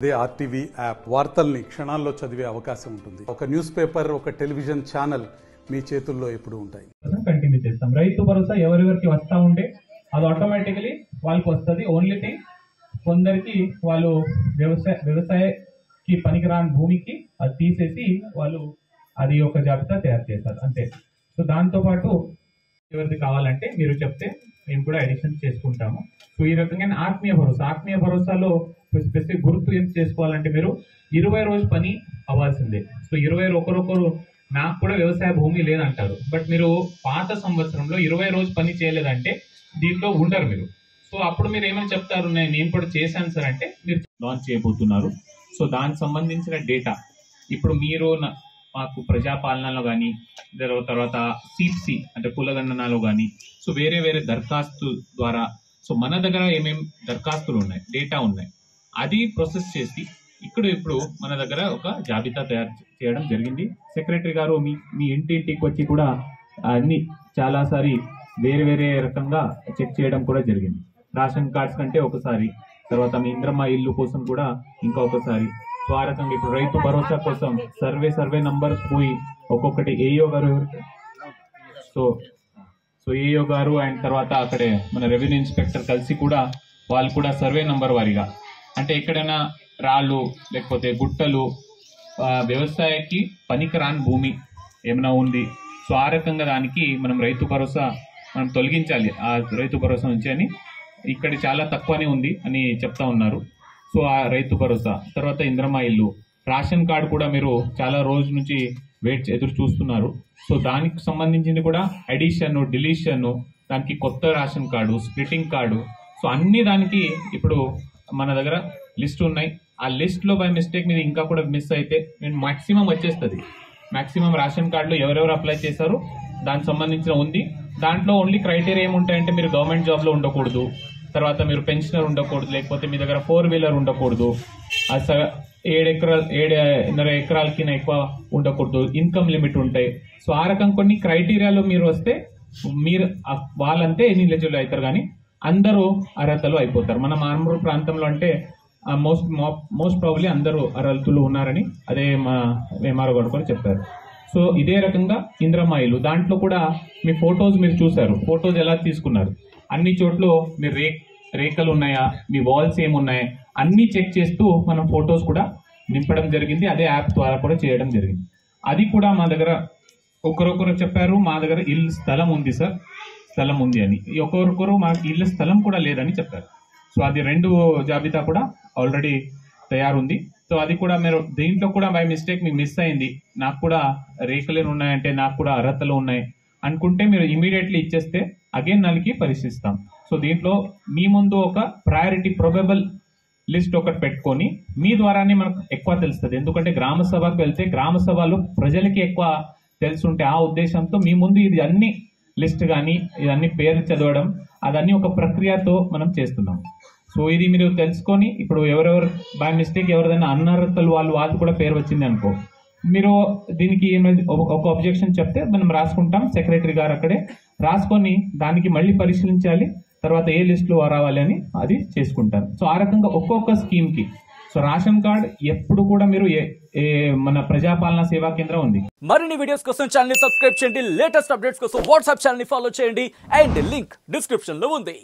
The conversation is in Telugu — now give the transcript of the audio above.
అదే ఆర్టీవీ యాప్ వార్తల్ని క్షణాల్లో చదివే అవకాశం ఉంటుంది. ఒక న్యూస్ పేపర్, ఒక టెలివిజన్ ఛానల్ మీ చేతుల్లో ఎప్పుడు ఉంటాయి. కంటిన్యూ చేస్తాం. రైతు భరోసా ఎవరెవరికి వస్తూ ఉంటే అది ఆటోమేటికలీ వాళ్ళకి వస్తుంది. ఓన్లీ థింగ్ కొందరికి వాళ్ళు వ్యవసాయకి పనికిరాని భూమికి అది తీసేసి వాళ్ళు అది ఒక జాబితా తయారు చేస్తారు అంతే. సో దాంతోపాటు ఎవరిది కావాలంటే మీరు చెప్తే మేము కూడా ఎడిషన్ చేసుకుంటాము. సో ఈ రకంగా ఆత్మీయ భరోసాలో స్పెసిఫిక్ గుర్తు ఏం చేసుకోవాలంటే మీరు 20 రోజు పని అవ్వాల్సిందే. సో 20 ఒకరొకరు నాకు కూడా వ్యవసాయ భూమి లేదంటారు, బట్ మీరు పాత సంవత్సరంలో 20 రోజు పని చేయలేదంటే దీంట్లో ఉండరు మీరు. సో అప్పుడు మీరు ఏమని చెప్తారు, నేను కూడా చేశాను సార్ అంటే మీరు లాంచ్ చేయబోతున్నారు. సో దానికి సంబంధించిన డేటా ఇప్పుడు మీరు మాకు ప్రజాపాలనలో కానీ తర్వాత సిప్సి అంటే కులగణనలో కానీ సో వేరే వేరే దరఖాస్తు ద్వారా సో మన దగ్గర ఏమేమి దరఖాస్తులు ఉన్నాయి, డేటా ఉన్నాయి, అది ప్రాసెస్ చేసి ఇప్పుడు మన దగ్గర ఒక జాబితా తయారు చేయడం జరిగింది. సెక్రటరీ గారు మీ ఇంటింటికి వచ్చి కూడా అన్ని చాలాసారి వేరే వేరే రకంగా చెక్ చేయడం కూడా జరిగింది. రేషన్ కార్డ్స్ కంటే ఒకసారి, తర్వాత మీ ఇంద్రమ్మ ఇల్లు కోసం కూడా ఇంకా ఒకసారి. సో ఆ రకంగా ఇప్పుడు రైతు భరోసా కోసం సర్వే నంబర్స్ పోయి ఒక్కొక్కటి ఏఈఓ గారు సో ఏఈఓ గారు అండ్ తర్వాత అక్కడే మన రెవెన్యూ ఇన్స్పెక్టర్ కలిసి కూడా వాళ్ళు కూడా సర్వే నంబర్ వారిగా అంటే ఎక్కడైనా రాళ్ళు లేకపోతే గుట్టలు వ్యవసాయకి పనికిరాని భూమి ఏమైనా ఉంది సో ఆ రకంగా దానికి మనం రైతు భరోసా మనం తొలగించాలి ఆ రైతు భరోసా నుంచి అని ఇక్కడ చాలా తక్కువనే ఉంది అని చెప్తా ఉన్నారు. సో ఆ రైతు భరోసా తర్వాత ఇంద్రమ్మ ఇల్లు, రేషన్ కార్డు కూడా మీరు చాలా రోజు నుంచి ఎదురు చూస్తున్నారు. సో దానికి సంబంధించింది కూడా అడిషన్, డిలీషన్, దానికి కొత్త ration card, splitting card, so అన్ని దానికి ఇప్పుడు మన దగ్గర లిస్ట్ ఉన్నాయి. ఆ లిస్ట్లో బై మిస్టేక్ మీద ఇంకా కూడా మిస్ అయితే నేను మాక్సిమం వచ్చేస్తుంది. మాక్సిమం రేషన్ కార్డులో ఎవరెవరు అప్లై చేశారు దానికి సంబంధించిన ఉంది. దాంట్లో ఓన్లీ క్రైటీరియా ఏముంటాయంటే మీరు గవర్నమెంట్ జాబ్లో ఉండకూడదు, తర్వాత మీరు పెన్షనర్ ఉండకూడదు, లేకపోతే మీ దగ్గర 4-వీలర్ ఉండకూడదు, 7.5 ఎకరాలకి ఎక్కువ ఉండకూడదు, ఇన్కమ్ లిమిట్ ఉంటాయి. సో ఆ రకం కొన్ని క్రైటీరియాలో మీరు వస్తే మీరు వాళ్ళంతే ఎలిజిబుల్ అవుతారు, కానీ అందరూ అర్హతలు అయిపోతారు. మన మామూలు ప్రాంతంలో అంటే మోస్ట్ ప్రాబబ్లీ అందరూ అర్హతలు ఉన్నారని అదే మా ఎంఆర్ఓ గారు కూడా చెప్పారు. సో ఇదే రకంగా ఇంద్రమ్మ ఇల్లు దాంట్లో కూడా మీ ఫొటోస్ మీరు చూసారు, ఫొటోస్ ఎలా తీసుకున్నారు, అన్ని చోట్ల మీరు రేఖలు ఉన్నాయా, మీ వాల్స్ ఏమున్నాయా అన్నీ చెక్ చేస్తూ మనం ఫొటోస్ కూడా నింపడం జరిగింది. అదే యాప్ ద్వారా కూడా చేయడం జరిగింది. అది కూడా మా దగ్గర ఒకరొకరు చెప్పారు మా దగ్గర ఇల్లు స్థలం ఉంది సార్, స్థలం ఉంది అని. ఒకరొకరు మాకు ఇల్లు స్థలం కూడా లేదని చెప్పారు. సో అది 2 జాబితా కూడా ఆల్రెడీ తయారుంది. సో అది కూడా మీరు దీంట్లో కూడా బై మిస్టేక్ మీకు మిస్ అయింది, నాకు కూడా రేఖలేని ఉన్నాయంటే నాకు కూడా అర్హతలు ఉన్నాయి అనుకుంటే మీరు ఇమీడియట్లీ ఇచ్చేస్తే అగైన్ నలికి పరిశీలిస్తాం. సో దీంట్లో మీ ముందు ఒక ప్రయారిటీ ప్రొబబుల్ లిస్ట్ ఒకటి పెట్టుకొని మీ ద్వారానే మనకు ఎక్కువ తెలుస్తుంది. ఎందుకంటే గ్రామ సభకు వెళ్తే గ్రామ సభలో ప్రజలకి ఎక్కువ తెలుసుంటే ఆ ఉద్దేశంతో మీ ముందు ఇది అన్ని లిస్ట్ కానీ ఇదన్నీ పేర్లు చదవడం అదన్నీ ఒక ప్రక్రియతో మనం చేస్తున్నాం. సో ఇది మీరు తెలుసుకొని ఇప్పుడు ఎవరెవరు బై మిస్టేక్ ఎవరిదైనా అనర్హతలు వాళ్ళు కూడా పేరు వచ్చింది అనుకో, మీరు దీనికి ఒక అబ్జెక్షన్ చెప్తే మనం రాసుకుంటాం, సెక్రటరీ గారు అక్కడే రాసుకొని దానికి మళ్ళీ పరిశీలించాలి, తర్వాత ఏ లిస్టులో రావాలి అని అది చేసుకుంటారు. సో ఆ రకంగా ఒక్కొక్క స్కీమ్కి సో రేషన్ కార్డ్ ఎప్పుడు కూడా మీరు మన ప్రజాపాలన సేవా కేంద్రం ఉంది. మరిన్ని వీడియోస్ కోసం ఛానల్ ని సబ్స్క్రైబ్ చేయండి, లేటెస్ట్ అప్డేట్స్ కోసం వాట్సాప్ ఛానల్ ని ఫాలో చేయండి అండ్ లింక్ డిస్క్రిప్షన్ లో ఉంది.